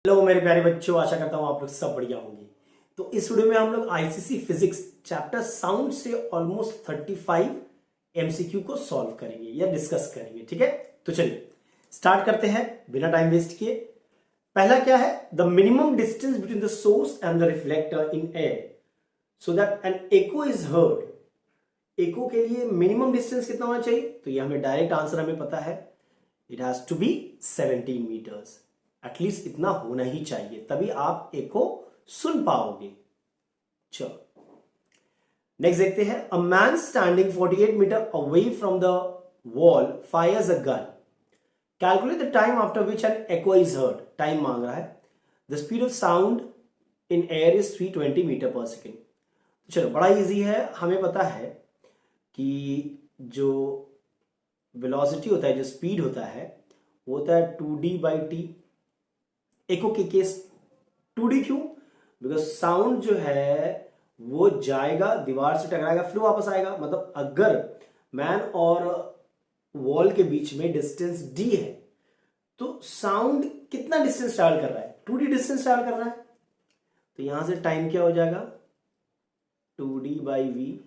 Hello मेरे प्यारे बच्चों, आशा करता हूँ आप लोग सब बढ़िया होंगे। तो इस वीडियो में हम लोग आईसीसी फिजिक्स चैप्टर साउंड से ऑलमोस्ट 35 एमसीक्यू को सॉल्व करेंगे या डिस्कस करेंगे। ठीक है, तो चलिए स्टार्ट करते हैं बिना टाइम वेस्ट किए। पहला क्या है? The minimum distance between the source and the reflector in air so that an echo is heard. Echo के लिए मिनिमम डिस्टेंस कितना होना चाहिए? तो ये हमें डायरेक्ट आंसर हमें पता है, it has to be 17 metres. At least इतना होना ही चाहिए, तभी आप एको सुन पाओगे। चलो नेक्स्ट देखते हैं। A man standing 48 metre away from the wall fires a gun. Calculate the time after which an echo is heard. Time मांग रहा है। The speed of sound in air is 320 metre पर सेकेंड। चलो बड़ा easy है, हमें पता है कि जो वेलोसिटी होता है, जो स्पीड होता है, वो होता है 2d/t। एको के केस 2d क्यों? बिकॉज साउंड जो है वो जाएगा, दीवार से टकराएगा, फिर वापस आएगा। मतलब अगर मैन और वॉल के बीच में डिस्टेंस d है तो साउंड कितना डिस्टेंस ट्रैवल कर रहा है? 2d डिस्टेंस ट्रैवल कर रहा है। तो यहां से टाइम क्या हो जाएगा? 2d/v।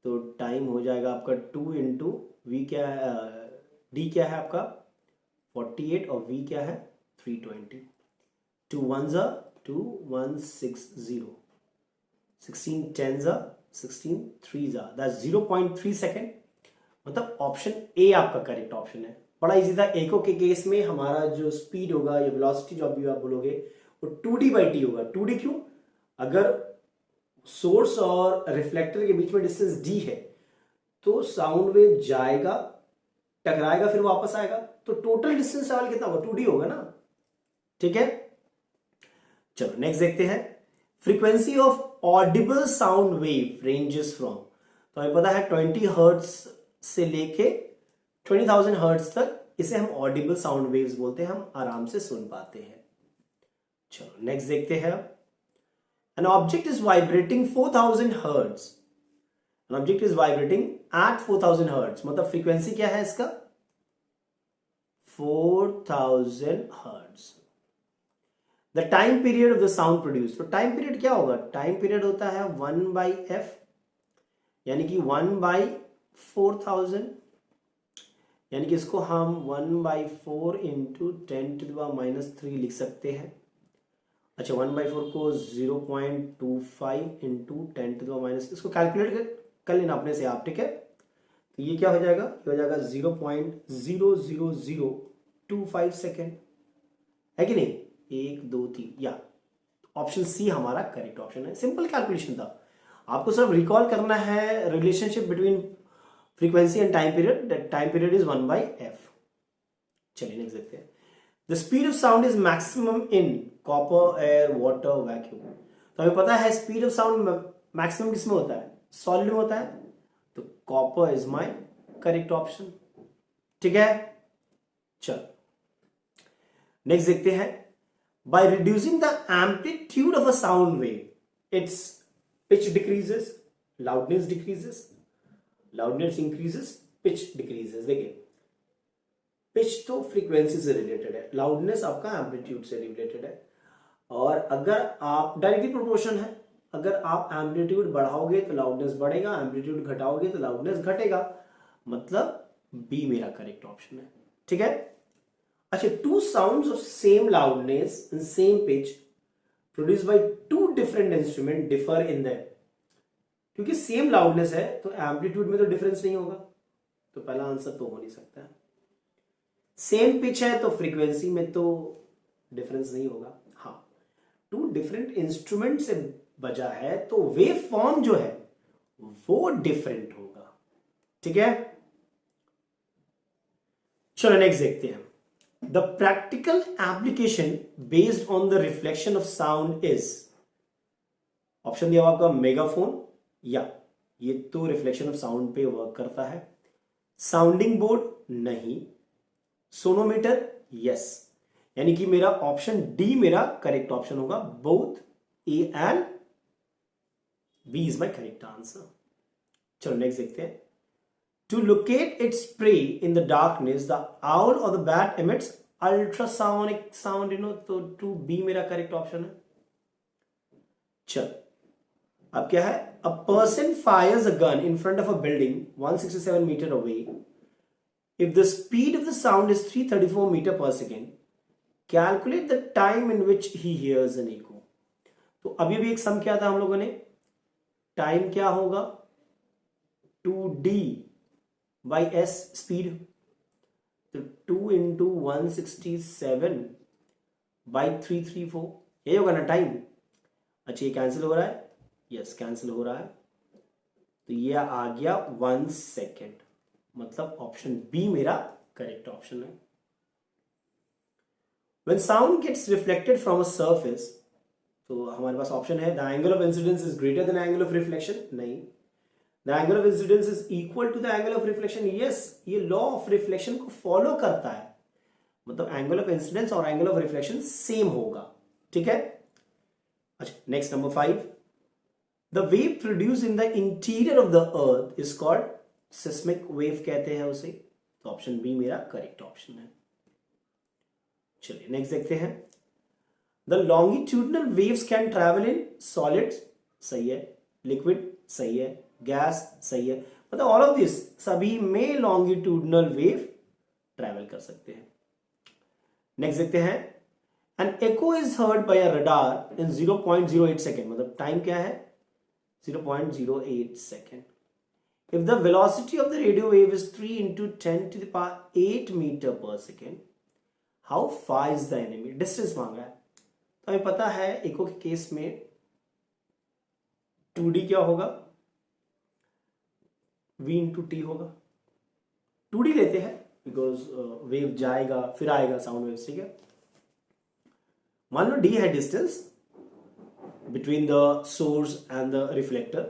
तो टाइम हो जाएगा आपका 2 इंटू वी क्या है, d क्या है आपका 48 और v क्या है 320। 2 1s are 2 1 6 0 16 10s are 16 3s are that's 0.3 second. मतलब ऑप्शन ए आपका करेक्ट ऑप्शन है। बड़ा इजी था। एको के केस में हमारा जो स्पीड होगा या वेलोसिटी जो अभी आप बोलोगे वो 2d/t होगा। 2d क्यों? अगर सोर्स और रिफ्लेक्टर के बीच में डिस्टेंस d है तो साउंड वेव जाएगा, टकराएगा, फिर वापस आएगा। तो टोटल डिस्टेंस ट्रैवल कितना होगा? 2d होगा ना। ठीक है, चलो नेक्स्ट देखते हैं। Frequency of Audible sound wave ranges from. तो हमें पता है 20 हर्ट्ज से लेके 20,000 हर्ट्ज तक इसे हम ऑडिबल साउंड वेव्स बोलते हैं, हम आराम से सुन पाते हैं। चलो नेक्स्ट देखते हैं। An object is vibrating 4000 hertz. An object is vibrating eight 4000 hertz. मतलब फ्रीक्वेंसी क्या है इसका? 4000 hertz. The time period of the sound produce. तो टाइम पीरियड क्या होगा? टाइम पीरियड होता है 1/f, यानी कि 1/4000, यानी कि इसको हम 1/4 इंटू 10⁻³ लिख सकते हैं। अच्छा, 1/4 को 0.25 इंटू 10⁻, इसको कैलकुलेट कर लेना अपने से आप। ठीक है, तो ये क्या हो जाएगा? ये हो जाएगा 0.00025 सेकेंड, है कि नहीं? 1 2 3, या ऑप्शन सी हमारा करेक्ट ऑप्शन है। सिंपल कैलकुलेशन था, आपको सिर्फ रिकॉल करना है relationship between frequency and time period. Time period is 1/f। चलिए नेक्स्ट देखते हैं। The speed of sound is maximum in copper, air, water, vacuum. तो हमें पता है स्पीड ऑफ साउंड मैक्सिमम किसमें होता है? सॉलिड में होता है। तो copper is my correct option. ठीक है, चलो नेक्स्ट देखते हैं। By reducing the amplitude of a sound wave, its pitch decreases, loudness decreases, loudness increases, pitch decreases। देखिए, पिच तो फ्रीक्वेंसी से रिलेटेड है, लाउडनेस आपका एम्पलीट्यूड से रिलेटेड है। और अगर आप डायरेक्टली प्रोपोर्शन है, अगर आप एम्पलीट्यूड बढ़ाओगे तो लाउडनेस बढ़ेगा, एम्पलीट्यूड घटाओगे तो लाउडनेस घटेगा। मतलब बी मेरा करेक्ट ऑप्शन है। ठीक है, अच्छा, two sounds of same loudness and same pitch produced by two different instruments differ in them। क्योंकि सेम लाउडनेस है तो एम्पलीट्यूड में तो डिफरेंस नहीं होगा, तो पहला आंसर तो हो नहीं सकता है। सेम पिच है तो फ्रीक्वेंसी में तो डिफरेंस नहीं होगा। हाँ, टू डिफरेंट इंस्ट्रूमेंट से बजा है तो वेव फॉर्म जो है वो डिफरेंट होगा। ठीक है, चलो नेक्स्ट देखते हैं। The practical application based on the reflection of sound is। Option दिया हुआ आपका मेगाफोन, या ये तो रिफ्लेक्शन ऑफ साउंड पे वर्क करता है। साउंडिंग बोर्ड नहीं। सोनोमीटर यस, यानी कि मेरा ऑप्शन डी मेरा करेक्ट ऑप्शन होगा। Both A and B is my correct answer. चलो नेक्स्ट देखते हैं। To locate its prey in the darkness, the owl or the bat emits ultrasonic sound तो 2B मेरा करेक्ट ऑप्शन है। चल अब क्या है, a person fires a gun in front of a building 167 metre away if the speed of the sound is 334 metre पर second, calculate the time in which he hears an echo. तो अभी भी एक सम किया था हम लोगों ने, टाइम क्या होगा 2D बाई S स्पीड, तो 2 इंटू 167 बाई 334 यही होगा ना टाइम। अच्छा ये कैंसिल हो रहा है, यस कैंसिल हो रहा है, तो ये आ गया 1 सेकेंड, मतलब ऑप्शन बी मेरा करेक्ट ऑप्शन है। When sound gets reflected from a surface, तो हमारे पास ऑप्शन है the angle of incidence is greater than angle of reflection, नहीं, the angle of incidence is equal to the angle of reflection, yes, ये law of reflection को follow करता है, मतलब एंगल ऑफ इंसिडेंस और एंगल ऑफ रिफ्लेक्शन सेम होगा, ठीक है। अच्छा next number 5, the wave produce in the interior of the earth is called seismic wave कहते हैं उसे, तो ऑप्शन बी मेरा करेक्ट ऑप्शन है। चलिए नेक्स्ट देखते हैं, the longitudinal waves can travel in solids, सही है, लिक्विड सही है, गैस सही है, मतलब ऑल ऑफ दिस सभी में लॉन्गिट्यूडनल वेव ट्रैवल कर सकते हैं। नेक्स्ट देखते हैं, N echo is heard by a radar in 0.08 second, मतलब टाइम क्या है 0.08 second. If the velocity of the radio wave is 3 into 10 to the power 8 meter per second, how far is the enemy? Distance मांगा है, तो हमें पता है eco के केस में 2D क्या होगा, V into T होगा, 2D लेते हैं बिकॉज वेव जाएगा फिर आएगा साउंड वेव, ठीक है। मान लो D है distance between the source and the reflector,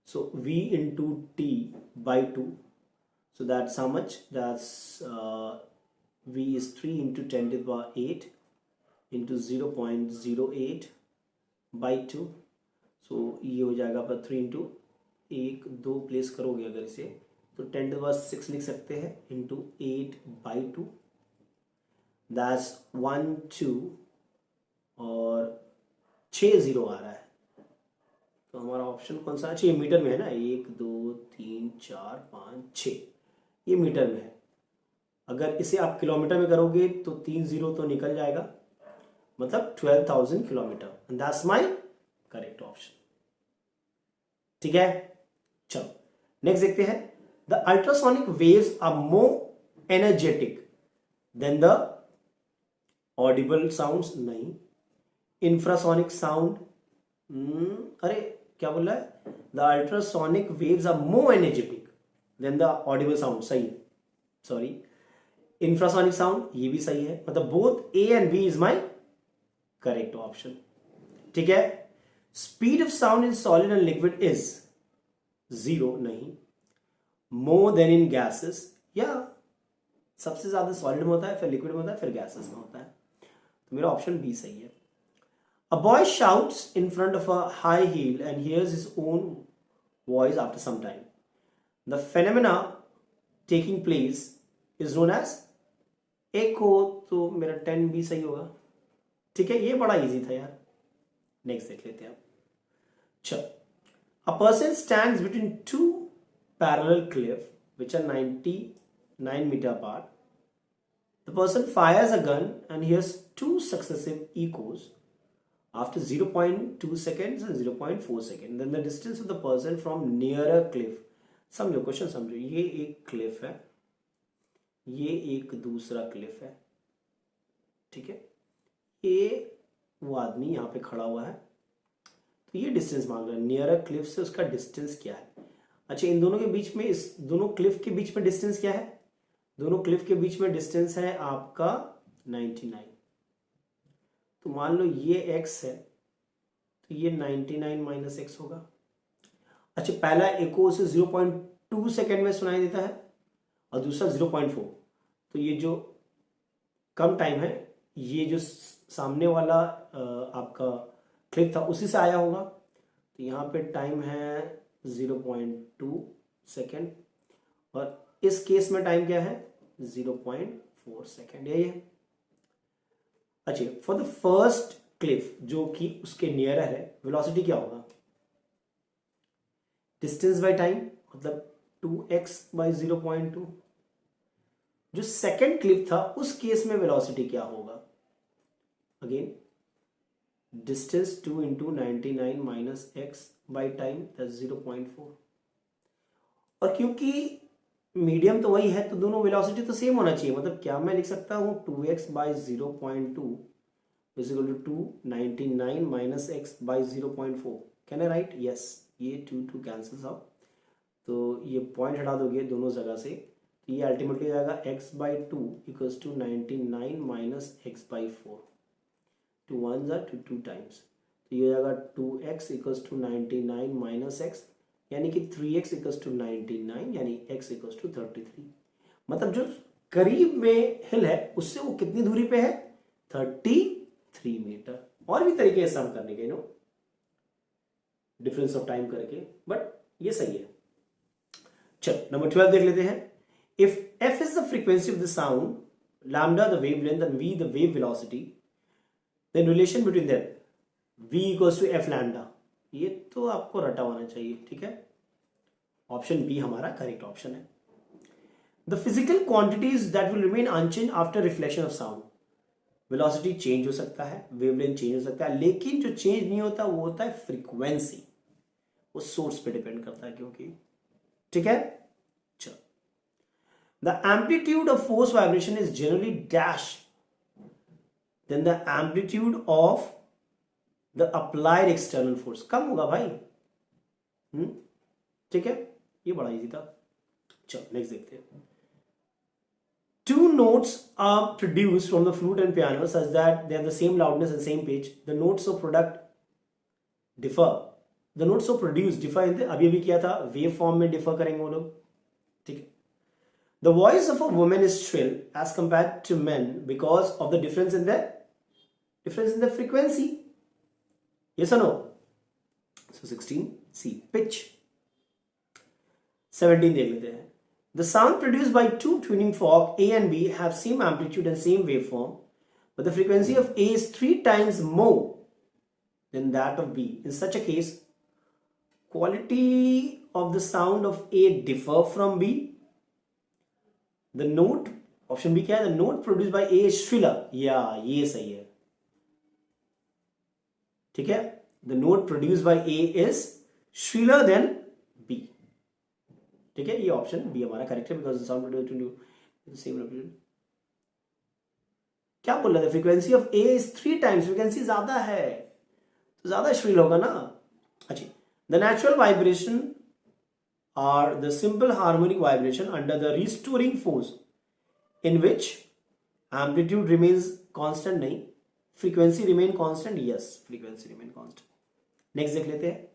so V into T by 2, so that's how much, that's V is 3 into 10 to the power 8 into 0.08 by 2, so ये हो जाएगा पर 3 into 1 2 प्लेस करोगे अगर इसे तो 10 to the power 6 लिख सकते हैं into 8 by 2, that's 1 2 और 6 0 आ रहा है, तो हमारा ऑप्शन कौन सा है, ये मीटर में है ना, 1 2 3 4 5 6, ये मीटर में है। अगर इसे आप किलोमीटर में करोगे तो 3 0 तो निकल जाएगा, मतलब 12,000 kilometre, and that's my correct option, ठीक है। चलो नेक्स्ट देखते हैं, the ultrasonic waves are more energetic than the audible sounds, नहीं, इंफ्रासोनिक साउंड, अरे क्या बोल रहा है, the ultrasonic waves are more energetic than the audible sound, सही है, सॉरी, इंफ्रासोनिक साउंड ये भी सही है, मतलब both A and B is my correct option, ठीक है। Speed of sound in solid and liquid is 0, नहीं, मोर देन इन गैसेस, या सबसे ज्यादा सॉलिड में होता है फिर लिक्विड में होता है फिर गैसेस में होता है, तो मेरा ऑप्शन बी सही है। A boy shouts in front of a high hill and hears his own voice after some time. The phenomena taking place is known as echo, तो मेरा 10 भी सही होगा, ठीक है, ये बड़ा इजी था यार। नेक्स्ट देख लेते हैं, चल, a person stands between two parallel cliffs which are 99 meter apart. The person fires a gun and hears two successive echoes after 0.2 seconds and 0.4 seconds. Then the distance of the person from nearer cliff, समझो question समझो, ये एक Cliff है, ये एक दूसरा Cliff है, ठीक है, ये वो आदमी यहाँ पे खड़ा हुआ है, तो ये डिस्टेंस मांग रहा है, नियरर क्लिफ से उसका डिस्टेंस क्या है। अच्छा इन दोनों के बीच में, इस दोनों क्लिफ के बीच में डिस्टेंस क्या है, दोनों क्लिफ के बीच में डिस्टेंस है आपका 99, तो मान लो ये x है तो ये 99 माइनस एक्स होगा। अच्छा पहला एको उसे 0.2 सेकेंड में सुनाई देता है और दूसरा 0.4, तो ये जो कम टाइम है ये जो सामने वाला आपका क्लिप था उसी से आया होगा, तो यहाँ पे टाइम है 0.2 सेकेंड और इस केस में टाइम क्या है 0.4 सेकेंड, यही है, अच्छा, फॉर द फर्स्ट क्लिफ जो कि उसके नियर है, वेलोसिटी क्या होगा? डिस्टेंस बाय टाइम, मतलब 2x बाई 0.2। जो सेकेंड क्लिफ था उस केस में वेलोसिटी क्या होगा? Again distance 2 into 99 minus x by time, that's 0.4। और क्योंकि मीडियम तो वही है तो दोनों वेलोसिटी तो सेम होना चाहिए। मतलब क्या मैं लिख सकता हूं 2x by 0.2 is equal to 299 minus x by 0.4? Can I write? Yes, ये 2 कैंसिल्स आउट, तो ये पॉइंट हटा दोगे दोनों जगह से, तो ये अल्टीमेटली जाएगा x by 2 equals to 99 minus x by 4। 2 1 जा 2 टाइम्स, तो ये जाएगा 2x equals to 99 minus x, यानी कि 3x इक्वल्स टू 99, यानी x इक्वल्स टू 33। मतलब जो करीब में हिल है उससे वो कितनी दूरी पे है? 33 मीटर। और भी तरीके हैं सम करने के, नो डिफरेंस ऑफ टाइम करके, बट ये सही है। चलो नंबर 12 देख लेते हैं। If f is the frequency of the sound, lambda the wavelength and v the wave velocity, then relation between them v equals to f lambda. ये तो आपको रटा होना चाहिए, ठीक है। ऑप्शन बी हमारा करेक्ट ऑप्शन है। The physical quantities that will remain unchange after reflection of sound, velocity change हो सकता है, वेवलेंथ चेंज हो सकता है, लेकिन जो चेंज नहीं होता वो होता है फ्रीक्वेंसी। वो सोर्स पे डिपेंड करता है क्योंकि, ठीक है। चलो, the amplitude of force vibration is generally dash than the amplitude of the applied external force. कम होगा भाई, ठीक है, ये बड़ा इजी था। चलो नेक्स्ट देखते हैं। Two notes are produced from the flute and piano such that they have the same loudness and same pitch. The notes of product differ. The notes of produced differ in the, अभी किया था, wave form में differ करेंगे वो लोग, ठीक है। The voice of a woman is shrill as compared to men because of the difference in the frequency. Yes or no? So 16C, pitch. 17 देख लेते हैं। The sound produced by two tuning fork A and B have same amplitude and same waveform, but the frequency of A is 3 times more than that of B. In such a case, quality of the sound of A differ from B. The note, option B क्या है? The note produced by A is shriller. Yeah, ये सही है, ठीक है। The note produced by A is shriller than B. ठीक है, ये ऑप्शन बी हमारा करेक्ट है, because sound produced to same resonance. क्या बोल रहे थे? Frequency of A is 3 times, frequency ज्यादा है तो ज्यादा श्रील होगा ना। अच्छा, the natural vibration are the simple harmonic vibration under the restoring force in which amplitude remains constant, नहीं frequency remain constant, yes frequency remain constant. Next देख लेते हैं।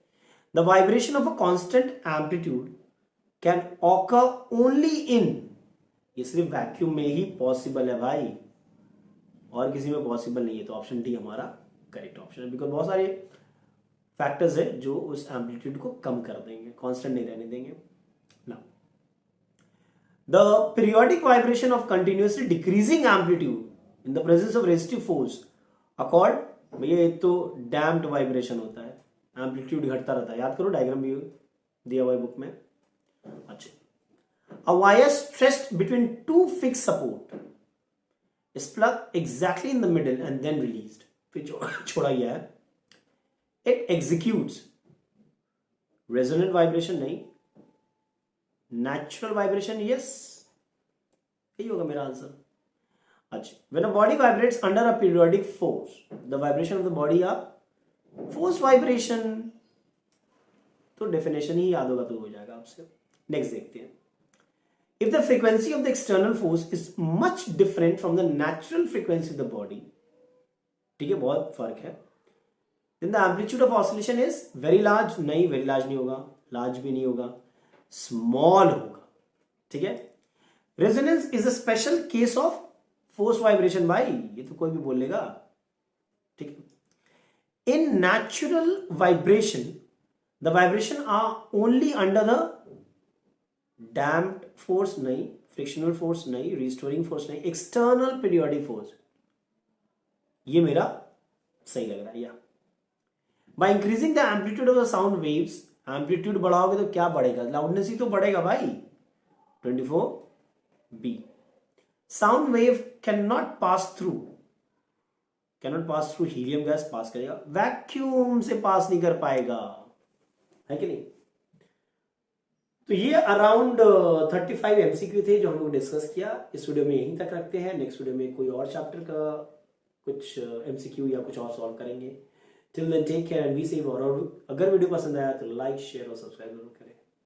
The vibration of a constant amplitude can occur only in, ये सिर्फ vacuum में ही possible है भाई, और किसी में पॉसिबल नहीं है। तो ऑप्शन डी हमारा करेक्ट ऑप्शन है, बिकॉज बहुत सारे फैक्टर्स है जो उस एम्पलीट्यूड को कम कर देंगे, कांस्टेंट नहीं रहने देंगे ना। The periodic vibration of continuously decreasing amplitude in the presence of resistive force accord, भैया एक तो डैम्प्ड वाइब्रेशन होता है, एम्पलीट्यूड घटता रहता है, याद करो डायग्राम भी दिया हुआ है बुक में। अच्छा, a wire stretched between two fixed support is plugged exactly in the middle and then released, फिर छोड़ा गया है। It executes resonant vibration, नहीं natural vibration, yes, यही होगा मेरा आंसर। अच्छा, when a body vibrates under a periodic force, the vibration of the body are force vibration, तो डेफिनेशन ही याद होगा तो हो जाएगा आपसे। नेक्स्ट देखते हैं। If the frequency of the external force is much different from the natural frequency of the body, ठीक है, बहुत फर्क है, then the amplitude of oscillation is very large, नहीं very large नहीं होगा, large भी नहीं होगा, small होगा, ठीक है। Resonance is a special case of force vibration, भाई ये तो कोई भी बोल लेगा, ठीक है। In natural vibration, the vibration are only under the damped force, नहीं फ्रिक्शनल फोर्स, नहीं रिस्टोरिंग फोर्स, नहीं एक्सटर्नल पीरियोडिक फोर्स, ये मेरा सही लग रहा है। या by increasing the amplitude of the sound waves, amplitude बढ़ाओगे तो क्या बढ़ेगा, लाउडनेस ही तो बढ़ेगा भाई। 24B, sound wave can not pass through helium gas, pass करेगा, वैक्यूम से पास नहीं कर पाएगा, है कि नहीं। तो ये अराउंड 35 एमसीक्यू थे जो हम लोग डिस्कस किया। इस वीडियो में यहीं तक रखते हैं, नेक्स्ट वीडियो में कोई और चैप्टर का कुछ एमसीक्यू या कुछ और सॉल्व करेंगे। Till then take care and be safe. और अगर वीडियो पसंद आया तो लाइक शेयर और सब्सक्राइब जरूर करें।